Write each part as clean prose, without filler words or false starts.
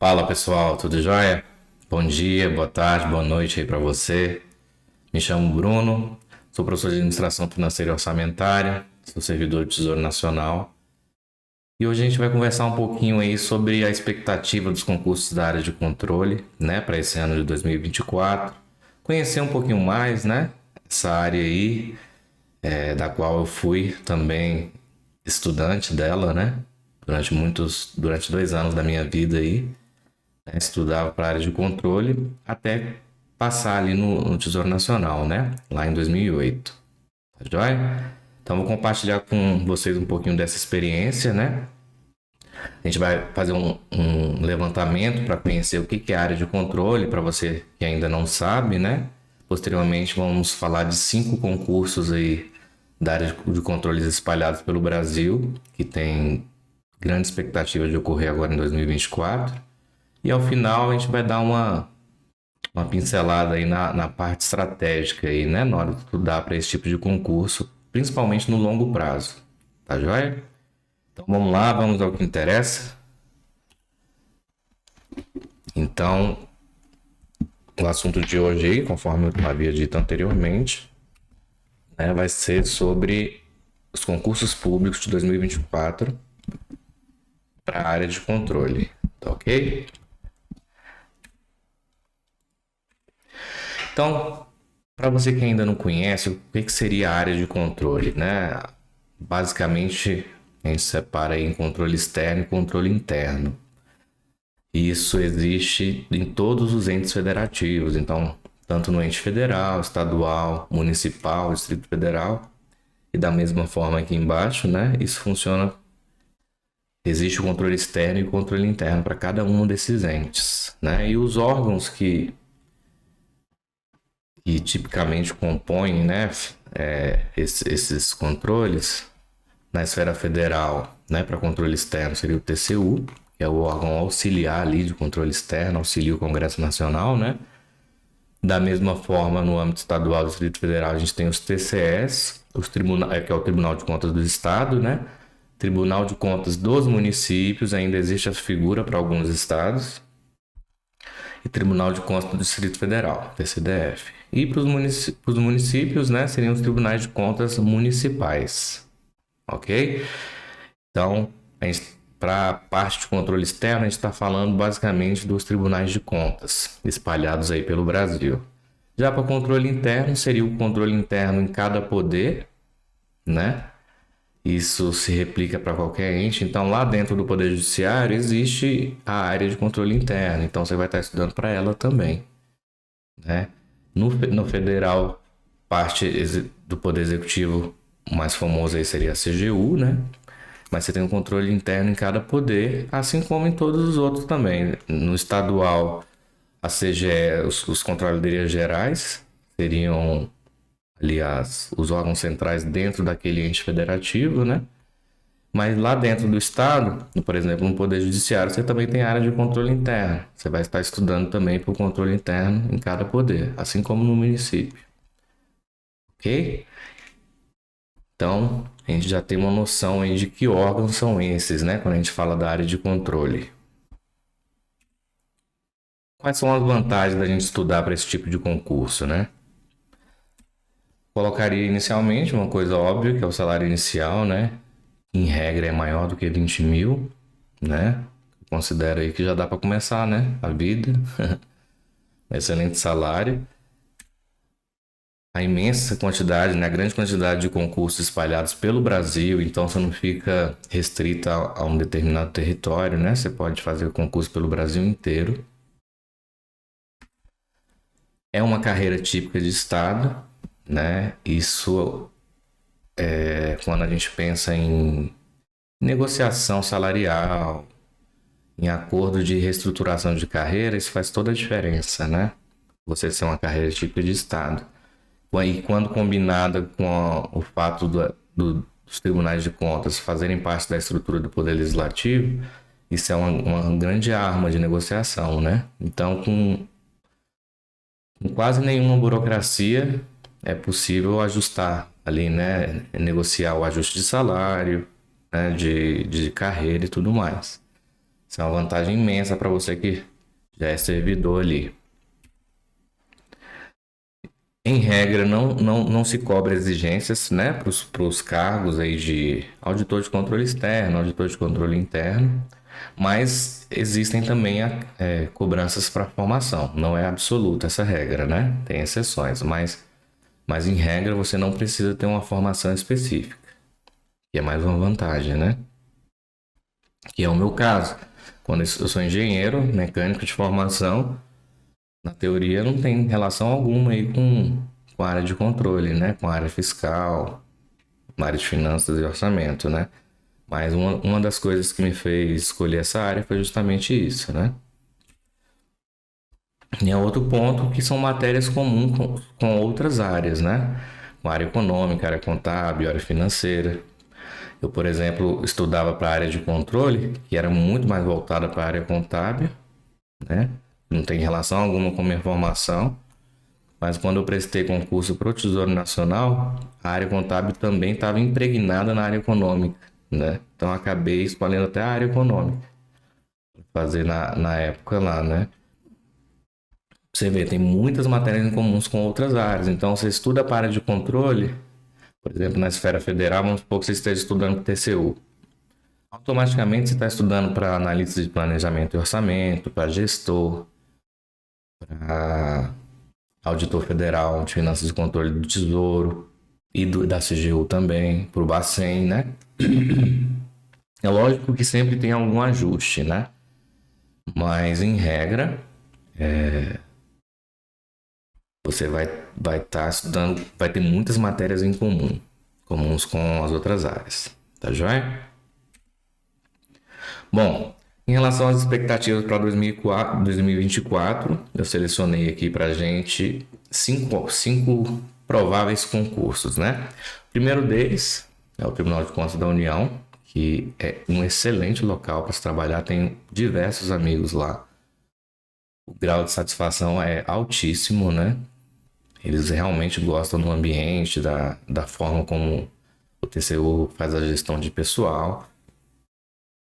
Fala pessoal, tudo jóia? Bom dia, boa tarde, boa noite aí para você. Me chamo Bruno, sou professor de Administração Financeira e Orçamentária, sou servidor do Tesouro Nacional. E hoje a gente vai conversar um pouquinho aí sobre a expectativa dos concursos da área de controle, né, para esse ano de 2024. Conhecer um pouquinho mais, né, essa área aí, da qual eu fui também estudante dela, né, durante 2 anos da minha vida aí. Estudava para a área de controle até passar ali no Tesouro Nacional, né? Lá em 2008. Tá joia? Então, vou compartilhar com vocês um pouquinho dessa experiência, né? A gente vai fazer um levantamento para conhecer o que é a área de controle, para você que ainda não sabe, né? Posteriormente, vamos falar de 5 concursos aí da área de controles espalhados pelo Brasil, que tem grande expectativa de ocorrer agora em 2024. E ao final a gente vai dar uma pincelada aí na parte estratégica aí, né? Na hora de estudar para esse tipo de concurso, principalmente no longo prazo. Tá joia? Então vamos lá, vamos ao que interessa. Então, o assunto de hoje aí, conforme eu havia dito anteriormente, né, vai ser sobre os concursos públicos de 2024 para a área de controle. Tá ok? Então, para você que ainda não conhece, o que seria a área de controle, né? Basicamente, a gente separa em controle externo e controle interno. Isso existe em todos os entes federativos, então, tanto no ente federal, estadual, municipal, Distrito Federal, e da mesma forma aqui embaixo, né? Isso funciona. Existe o controle externo e o controle interno para cada um desses entes, né? E os órgãos que tipicamente compõem, né, esses controles na esfera federal, né, para controle externo seria o TCU, que é o órgão auxiliar ali de controle externo, auxilia o Congresso Nacional, né? Da mesma forma, no âmbito estadual do Distrito Federal, a gente tem os TCS, que é o Tribunal de Contas do Estado, né? Tribunal de Contas dos municípios, ainda existe a figura para alguns estados, e Tribunal de Contas do Distrito Federal, TCDF. E para os municípios, né, seriam os tribunais de contas municipais, ok? Então, para a parte de controle externo, a gente está falando basicamente dos tribunais de contas espalhados aí pelo Brasil. Já para controle interno, seria o controle interno em cada poder, né? Isso se replica para qualquer ente. Então, lá dentro do Poder Judiciário existe a área de controle interno. Então, você vai estar estudando para ela também, né? No federal, parte do Poder Executivo, o mais famoso aí seria a CGU, né? Mas você tem um controle interno em cada poder, assim como em todos os outros também. No estadual, a CGE, os controladorias gerais, seriam ali os órgãos centrais dentro daquele ente federativo, né? Mas lá dentro do estado, por exemplo, no Poder Judiciário, você também tem área de controle interno. Você vai estar estudando também para o controle interno em cada poder, assim como no município. Ok? Então, a gente já tem uma noção aí de que órgãos são esses, né? Quando a gente fala da área de controle. Quais são as vantagens da gente estudar para esse tipo de concurso, né? Colocaria inicialmente uma coisa óbvia, que é o salário inicial, né? Em regra é maior do que 20 mil, né? Considero aí que já dá para começar, né? A vida. Excelente salário. A imensa quantidade, né? A grande quantidade de concursos espalhados pelo Brasil, então você não fica restrita a um determinado território, né? Você pode fazer concurso pelo Brasil inteiro. É uma carreira típica de Estado, né? Isso quando a gente pensa em negociação salarial, em acordo de reestruturação de carreira, isso faz toda a diferença, né? Você ser uma carreira típica de Estado. E quando combinada com o fato dos tribunais de contas fazerem parte da estrutura do Poder Legislativo, isso é uma grande arma de negociação, né? Então, com quase nenhuma burocracia, é possível ajustar ali, né? Negociar o ajuste de salário, né? De carreira e tudo mais. Isso é uma vantagem imensa para você que já é servidor ali. Em regra, não se cobra exigências, né, para os cargos aí de auditor de controle externo, auditor de controle interno, mas existem também cobranças para formação. Não é absoluta essa regra, né? Tem exceções, mas em regra você não precisa ter uma formação específica, que é mais uma vantagem, né? Que é o meu caso. Quando eu sou engenheiro mecânico de formação, na teoria não tem relação alguma aí com a área de controle, né? Com a área fiscal, na área de finanças e orçamento, né? Mas uma das coisas que me fez escolher essa área foi justamente isso, né? E é outro ponto que são matérias comuns com outras áreas, né? Com a área econômica, área contábil, área financeira. Eu, por exemplo, estudava para a área de controle, que era muito mais voltada para a área contábil, né? Não tem relação alguma com minha formação. Mas quando eu prestei concurso para o Tesouro Nacional, a área contábil também estava impregnada na área econômica, né? Então acabei escolhendo até a área econômica, fazer na época lá, né? Você vê, tem muitas matérias em comuns com outras áreas. Então você estuda para a área de controle, por exemplo, na esfera federal, vamos supor que você esteja estudando TCU. Automaticamente você está estudando para analista de planejamento e orçamento, para gestor, para auditor federal de finanças e controle do Tesouro e da CGU também, para o Bacen, né? É lógico que sempre tem algum ajuste, né? Mas em regra, você vai estar estudando, vai ter muitas matérias em comum, comuns com as outras áreas, tá joia? Bom, em relação às expectativas para 2024, eu selecionei aqui para a gente cinco prováveis concursos, né? O primeiro deles é o Tribunal de Contas da União, que é um excelente local para se trabalhar, tenho diversos amigos lá. O grau de satisfação é altíssimo, né? Eles realmente gostam do ambiente, da forma como o TCU faz a gestão de pessoal.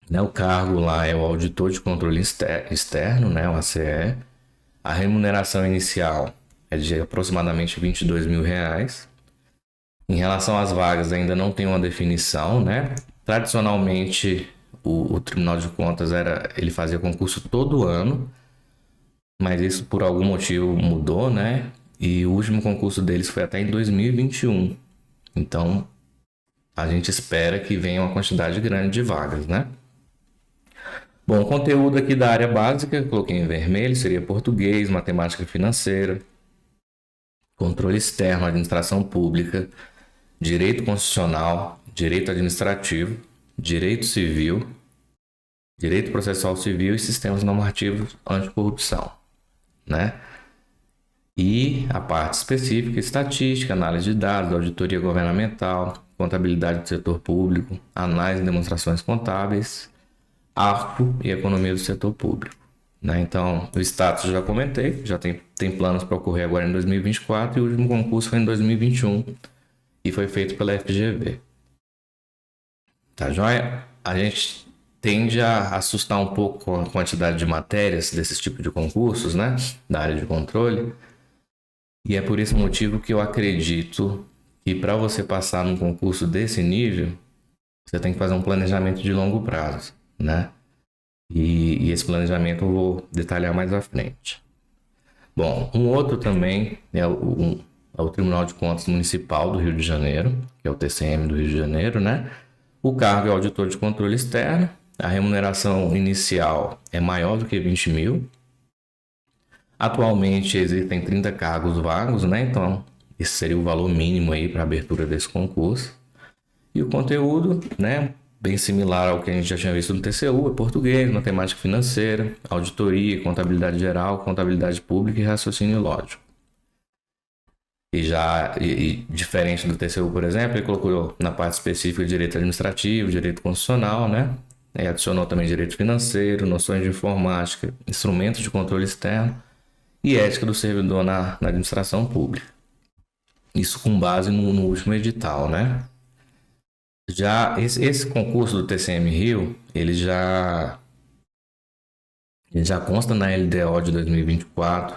Né, o cargo lá é o auditor de controle externo, né, o ACE. A remuneração inicial é de aproximadamente R$ 22.000. Em relação às vagas, ainda não tem uma definição, né? Tradicionalmente, o Tribunal de Contas ele fazia concurso todo ano, mas isso por algum motivo mudou, né? E o último concurso deles foi até em 2021. Então, a gente espera que venha uma quantidade grande de vagas, né? Bom, o conteúdo aqui da área básica, coloquei em vermelho, seria português, matemática financeira, controle externo, administração pública, direito constitucional, direito administrativo, direito civil, direito processual civil e sistemas normativos anticorrupção, né? E a parte específica, estatística, análise de dados, auditoria governamental, contabilidade do setor público, análise e demonstrações contábeis, AFO e economia do setor público. Né? Então, o status eu já comentei, já tem planos para ocorrer agora em 2024 e o último concurso foi em 2021 e foi feito pela FGV. Tá joia? A gente tende a assustar um pouco com a quantidade de matérias desses tipos de concursos, né? Da área de controle. E é por esse motivo que eu acredito que para você passar num concurso desse nível, você tem que fazer um planejamento de longo prazo, né? E esse planejamento eu vou detalhar mais à frente. Bom, um outro também é o Tribunal de Contas Municipal do Rio de Janeiro, que é o TCM do Rio de Janeiro, né? O cargo é auditor de controle externo, a remuneração inicial é maior do que 20 mil. Atualmente existem 30 cargos vagos, né? Então, esse seria o valor mínimo aí para a abertura desse concurso. E o conteúdo, né? Bem similar ao que a gente já tinha visto no TCU, é português, matemática financeira, auditoria, contabilidade geral, contabilidade pública e raciocínio lógico. E diferente do TCU, por exemplo, ele colocou na parte específica direito administrativo, direito constitucional, né? E adicionou também direito financeiro, noções de informática, instrumentos de controle externo e ética do servidor na administração pública. Isso com base no último edital, né? Já esse concurso do TCM Rio, ele já Ele já consta na LDO de 2024,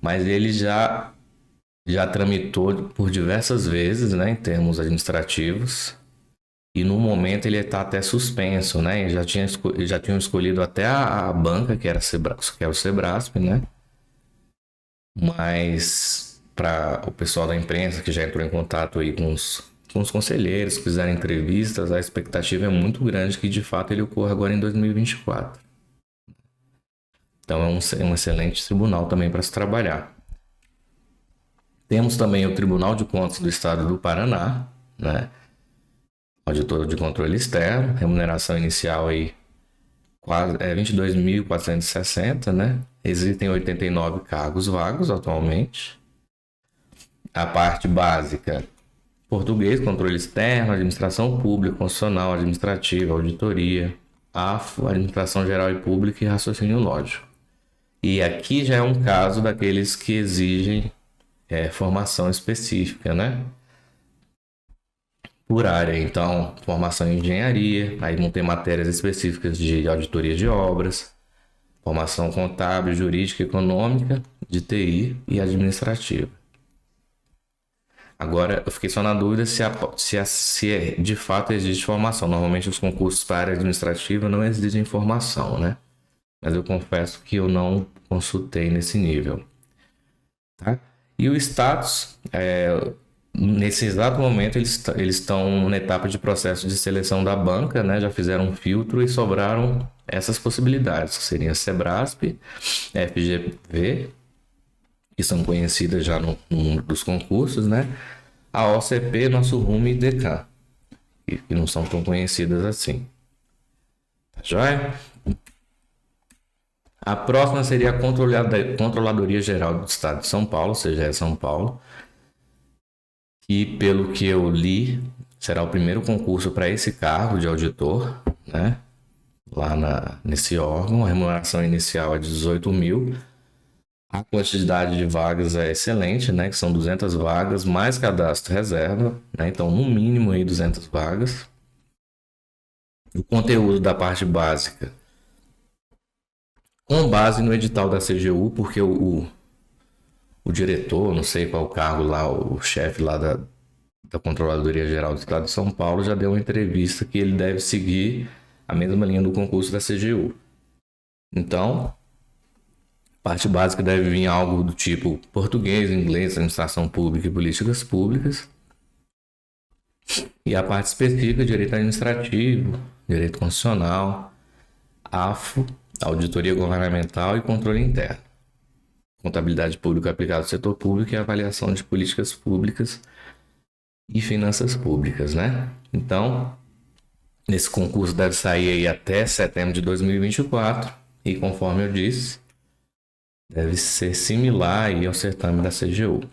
mas ele já tramitou por diversas vezes, né, em termos administrativos. E no momento ele está até suspenso, né? Já tinham escolhido até a banca, que era que é o Sebrasp, né? Mas para o pessoal da imprensa que já entrou em contato aí com os conselheiros, que fizeram entrevistas, a expectativa é muito grande que de fato ele ocorra agora em 2024. Então é um excelente tribunal também para se trabalhar. Temos também o Tribunal de Contas do Estado do Paraná, né? Auditor de controle externo, remuneração inicial aí quase 22.460, né? Existem 89 cargos vagos atualmente. A parte básica: português, controle externo, administração pública, constitucional, administrativa, auditoria, AFO, administração geral e pública e raciocínio lógico. E aqui já é um caso daqueles que exigem formação específica, né? Por área, então, formação em engenharia, aí vão ter matérias específicas de auditoria de obras, formação contábil, jurídica, econômica, de TI e administrativa. Agora, eu fiquei só na dúvida se de fato existe formação. Normalmente os concursos para a área administrativa não exigem formação, né? Mas eu confesso que eu não consultei nesse nível. Tá? E o status, nesse exato momento, eles estão na etapa de processo de seleção da banca, né? Já fizeram um filtro e sobraram essas possibilidades, que seriam Sebrasp, FGV, que são conhecidas já no mundo dos concursos, né? A OCP, Nosso Rumo e DK, que não são tão conhecidas assim. Tá joia? A próxima seria a Controladoria Geral do Estado de São Paulo, CGE São Paulo, que, pelo que eu li, será o primeiro concurso para esse cargo de auditor, né? Lá nesse órgão. A remuneração inicial é de 18 mil. A quantidade de vagas é excelente, né? Que são 200 vagas, mais cadastro reserva, né? Então, no mínimo aí 200 vagas. O conteúdo da parte básica, com base no edital da CGU, porque o diretor, não sei qual cargo lá, o chefe lá da Controladoria Geral do Estado de São Paulo já deu uma entrevista que ele deve seguir a mesma linha do concurso da CGU. Então, parte básica deve vir algo do tipo português, inglês, administração pública e políticas públicas. E a parte específica, direito administrativo, direito constitucional, AFO, auditoria governamental e controle interno. Contabilidade pública aplicada ao setor público e avaliação de políticas públicas e finanças públicas, né? Então, esse concurso deve sair aí até setembro de 2024 e, conforme eu disse, deve ser similar aí ao certame da CGU.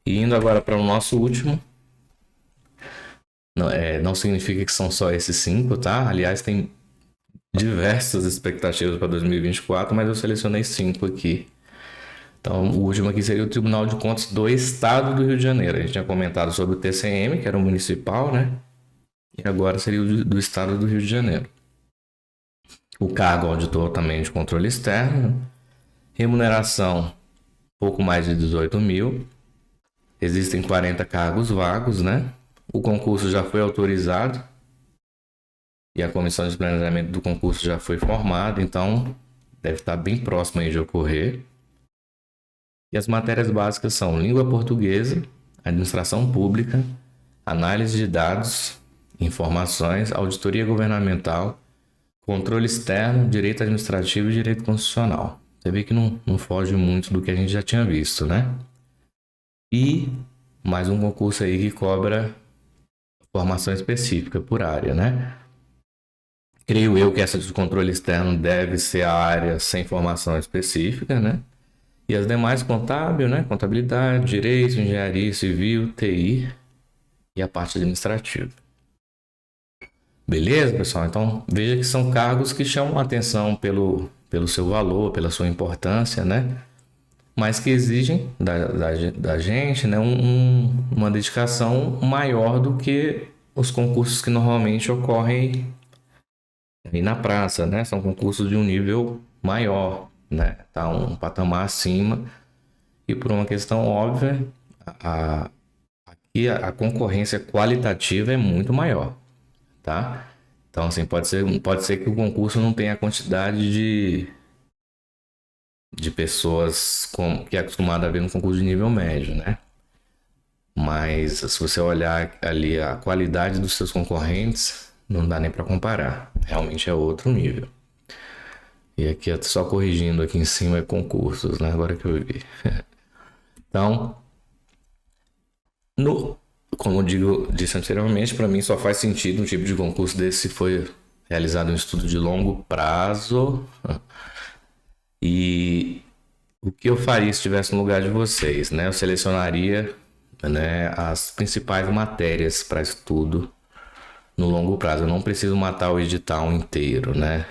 E indo agora para o nosso último, não significa que são só esses 5, tá? Aliás, tem diversas expectativas para 2024, mas eu selecionei 5 aqui. Então, o último aqui seria o Tribunal de Contas do Estado do Rio de Janeiro. A gente tinha comentado sobre o TCM, que era o municipal, né? E agora seria o do Estado do Rio de Janeiro. O cargo auditor também de controle externo. Remuneração, pouco mais de 18 mil. Existem 40 cargos vagos, né? O concurso já foi autorizado e a comissão de planejamento do concurso já foi formada, então deve estar bem próximo aí de ocorrer. E as matérias básicas são língua portuguesa, administração pública, análise de dados, informações, auditoria governamental, controle externo, direito administrativo e direito constitucional. Você vê que não foge muito do que a gente já tinha visto, né? E mais um concurso aí que cobra formação específica por área, né? Creio eu que essa de controle externo deve ser a área sem formação específica, né? E as demais contábil, né? Contabilidade, direito, engenharia civil, TI e a parte administrativa. Beleza, pessoal? Então, veja que são cargos que chamam a atenção pelo seu valor, pela sua importância, né? Mas que exigem da gente, né? Uma dedicação maior do que os concursos que normalmente ocorrem E na praça, né? São concursos de um nível maior, né? Tá um patamar acima. E por uma questão óbvia, a, aqui a concorrência qualitativa é muito maior, tá? Então, assim, pode ser que o concurso não tenha a quantidade de pessoas que é acostumado a ver no concurso de nível médio, né? Mas se você olhar ali a qualidade dos seus concorrentes, não dá nem para comparar. Realmente é outro nível. E aqui, só corrigindo aqui em cima, é concursos, né? Agora que eu vi. Então, como eu disse anteriormente, para mim só faz sentido um tipo de concurso desse se foi realizado um estudo de longo prazo. E o que eu faria se estivesse no lugar de vocês, né? Eu selecionaria, né, as principais matérias para estudo no longo prazo. Eu não preciso matar o edital inteiro, né?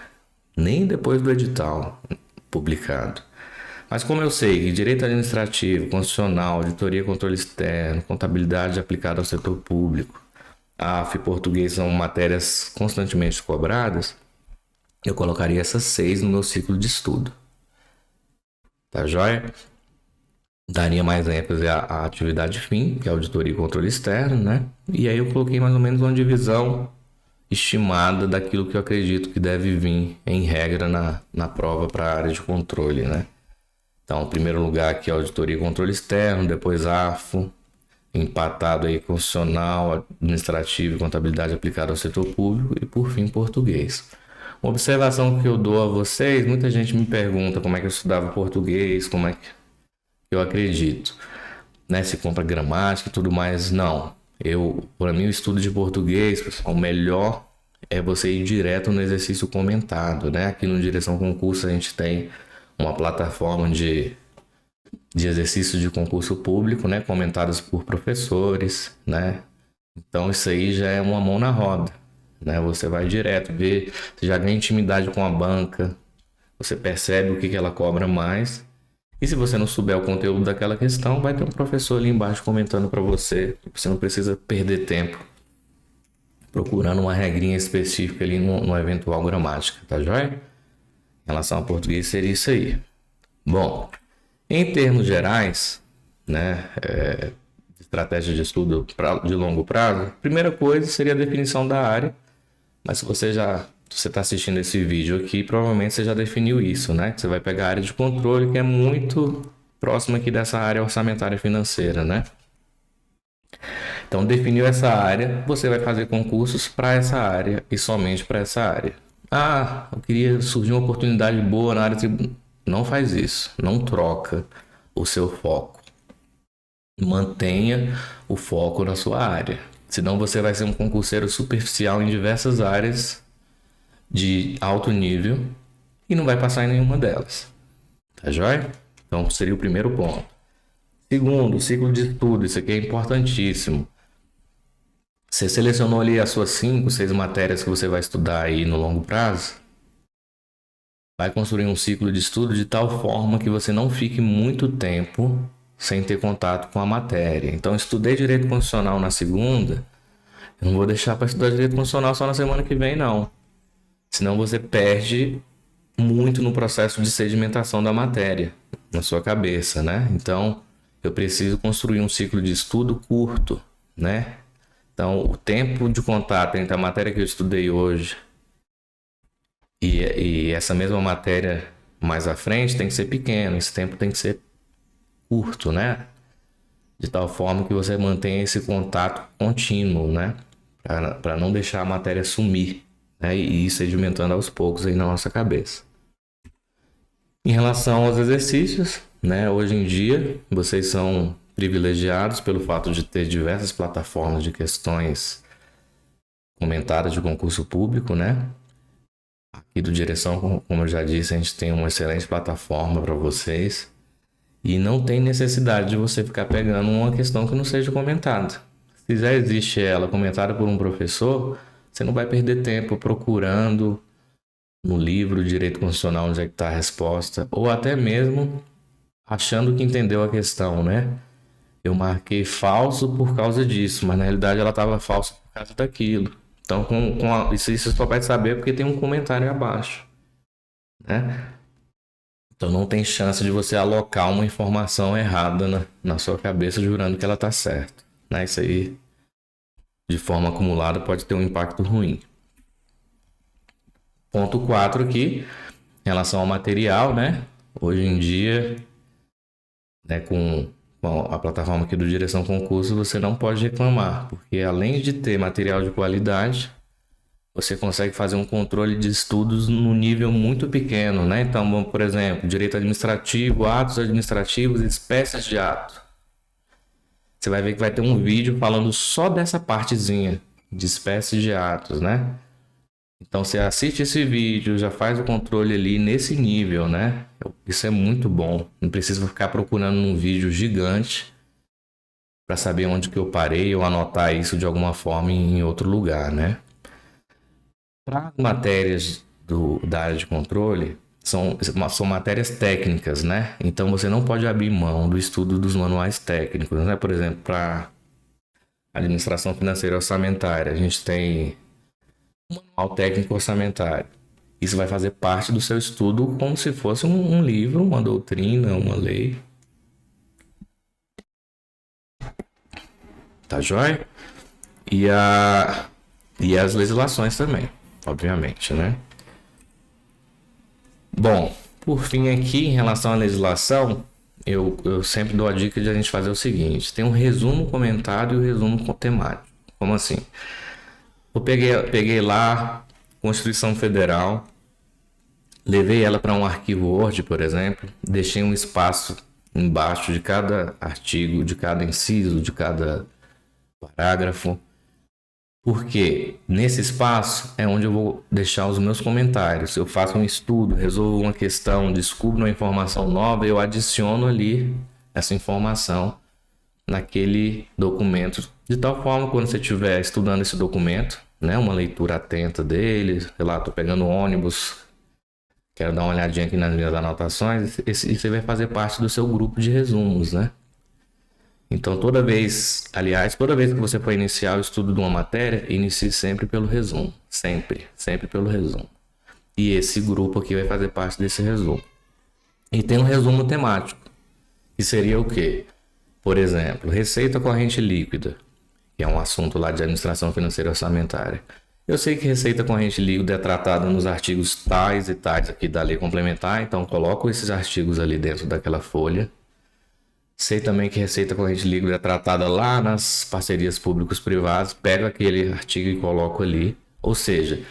Nem depois do edital publicado. Mas como eu sei que direito administrativo, constitucional, auditoria, controle externo, contabilidade aplicada ao setor público, AF e português são matérias constantemente cobradas, eu colocaria essas 6 no meu ciclo de estudo. Tá joia? Daria mais ênfase à atividade fim, que é auditoria e controle externo, né? E aí eu coloquei mais ou menos uma divisão estimada daquilo que eu acredito que deve vir em regra na prova para a área de controle, né? Então, em primeiro lugar aqui auditoria e controle externo, depois AFO, empatado aí constitucional, administrativo e contabilidade aplicada ao setor público e por fim português. Uma observação que eu dou a vocês, muita gente me pergunta como é que eu estudava português, como é que eu acredito, né? Se compra gramática e tudo mais, não. Para mim, o estudo de português, pessoal, o melhor é você ir direto no exercício comentado, né? Aqui no Direção Concurso a gente tem uma plataforma de exercícios de concurso público, né? Comentados por professores, né? Então isso aí já é uma mão na roda, né? Você vai direto ver, você já ganha intimidade com a banca, você percebe o que ela cobra mais. E se você não souber o conteúdo daquela questão, vai ter um professor ali embaixo comentando para você. Você não precisa perder tempo procurando uma regrinha específica ali no eventual gramática, tá joia? Em relação ao português seria isso aí. Bom, em termos gerais, né, estratégia de estudo de longo prazo, primeira coisa seria a definição da área. Mas se você está assistindo esse vídeo aqui, provavelmente você já definiu isso, né? Você vai pegar a área de controle, que é muito próxima aqui dessa área orçamentária financeira, né? Então, definiu essa área, você vai fazer concursos para essa área e somente para essa área. Ah, eu queria surgir uma oportunidade boa na área tributária. Não faz isso, não troca o seu foco. Mantenha o foco na sua área. Senão você vai ser um concurseiro superficial em diversas áreas de alto nível e não vai passar em nenhuma delas. Tá joia? Então seria o primeiro ponto. Segundo, ciclo de estudo. Isso aqui é importantíssimo. Você selecionou ali as suas 5, 6 matérias que você vai estudar aí no longo prazo. Vai construir um ciclo de estudo de tal forma que você não fique muito tempo sem ter contato com a matéria. Então, estudei direito constitucional na segunda, eu não vou deixar para estudar direito constitucional só na semana que vem, não. Senão você perde muito no processo de sedimentação da matéria na sua cabeça, né? Então, eu preciso construir um ciclo de estudo curto, né? Então, o tempo de contato entre a matéria que eu estudei hoje e essa mesma matéria mais à frente tem que ser pequeno, esse tempo tem que ser curto, né? De tal forma que você mantenha esse contato contínuo, né? Para não deixar a matéria sumir, né? E ir sedimentando aos poucos aí na nossa cabeça. Em relação aos exercícios, né? Hoje em dia, vocês são privilegiados pelo fato de ter diversas plataformas de questões comentadas de concurso público, né? Aqui do Direção, como eu já disse, a gente tem uma excelente plataforma para vocês. E não tem necessidade de você ficar pegando uma questão que não seja comentada. Se já existe ela comentada por um professor, você não vai perder tempo procurando no livro Direito Constitucional onde é que está a resposta, ou até mesmo achando que entendeu a questão, né? Eu marquei falso por causa disso, mas na realidade ela estava falsa por causa daquilo. Então, isso você só vai saber porque tem um comentário abaixo, né? Então, não tem chance de você alocar uma informação errada na sua cabeça jurando que ela está certa, né? Isso aí, de forma acumulada, pode ter um impacto ruim. Ponto 4 aqui, em relação ao material, né? Hoje em dia, né, com a plataforma aqui do Direção Concurso, você não pode reclamar, porque além de ter material de qualidade, você consegue fazer um controle de estudos no nível muito pequeno, né? Então, por exemplo, direito administrativo, atos administrativos, espécies de ato. Você vai ver que vai ter um vídeo falando só dessa partezinha de espécies de atos, né? Então você assiste esse vídeo, já faz o controle ali nesse nível, né? Isso é muito bom. Não precisa ficar procurando um vídeo gigante para saber onde que eu parei ou anotar isso de alguma forma em outro lugar, né? Para as matérias da área de controle, são matérias técnicas, né? Então você não pode abrir mão do estudo dos manuais técnicos, né? Por exemplo, para administração financeira orçamentária, a gente tem o manual técnico orçamentário. Isso vai fazer parte do seu estudo como se fosse um livro, uma doutrina, uma lei. Tá joia? E as legislações também, obviamente, né? Bom, por fim aqui, em relação à legislação, eu sempre dou a dica de a gente fazer o seguinte. Tem um resumo comentário e um resumo temático. Como assim? Eu peguei lá, Constituição Federal, levei ela para um arquivo Word, por exemplo, deixei um espaço embaixo de cada artigo, de cada inciso, de cada parágrafo, porque nesse espaço é onde eu vou deixar os meus comentários. Eu faço um estudo, resolvo uma questão, descubro uma informação nova, eu adiciono ali essa informação naquele documento, de tal forma quando você estiver estudando esse documento, né, uma leitura atenta dele, sei lá, tô pegando ônibus, quero dar uma olhadinha aqui nas minhas anotações, isso vai fazer parte do seu grupo de resumos, né? Então toda vez que você for iniciar o estudo de uma matéria, inicie sempre pelo resumo, sempre pelo resumo. E esse grupo aqui vai fazer parte desse resumo. E tem um resumo temático, que seria o quê? Por exemplo, receita corrente líquida, que é um assunto lá de administração financeira orçamentária. Eu sei que receita corrente líquida é tratada nos artigos tais e tais aqui da lei complementar, então coloco esses artigos ali dentro daquela folha. Sei também que receita corrente líquida é tratada lá nas parcerias públicos-privadas, pego aquele artigo e coloco ali. Ou seja,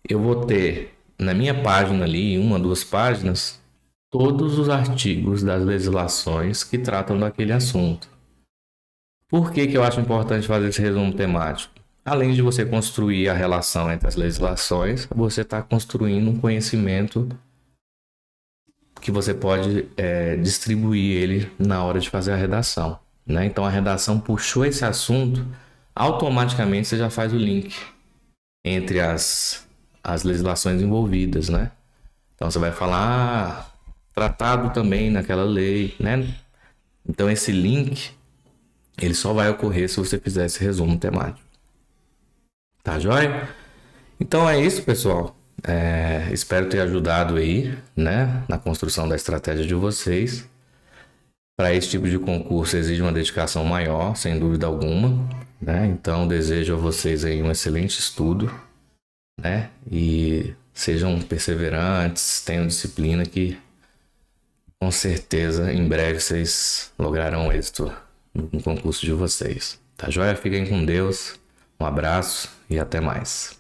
eu vou ter na minha página ali, em 1, 2 páginas, todos os artigos das legislações que tratam daquele assunto. Por que eu acho importante fazer esse resumo temático? Além de você construir a relação entre as legislações, você está construindo um conhecimento que você pode distribuir ele na hora de fazer a redação, né? Então a redação puxou esse assunto, automaticamente você já faz o link entre as legislações envolvidas, né? Então você vai falar tratado também naquela lei, né? Então esse link ele só vai ocorrer se você fizer esse resumo temático. Tá joia? Então é isso, pessoal. Espero ter ajudado aí, né, na construção da estratégia de vocês. Para esse tipo de concurso exige uma dedicação maior, sem dúvida alguma, né? Então desejo a vocês aí um excelente estudo, né? E sejam perseverantes, tenham disciplina que com certeza em breve vocês lograrão êxito no concurso de vocês. Tá joia? Fiquem com Deus. Um abraço e até mais.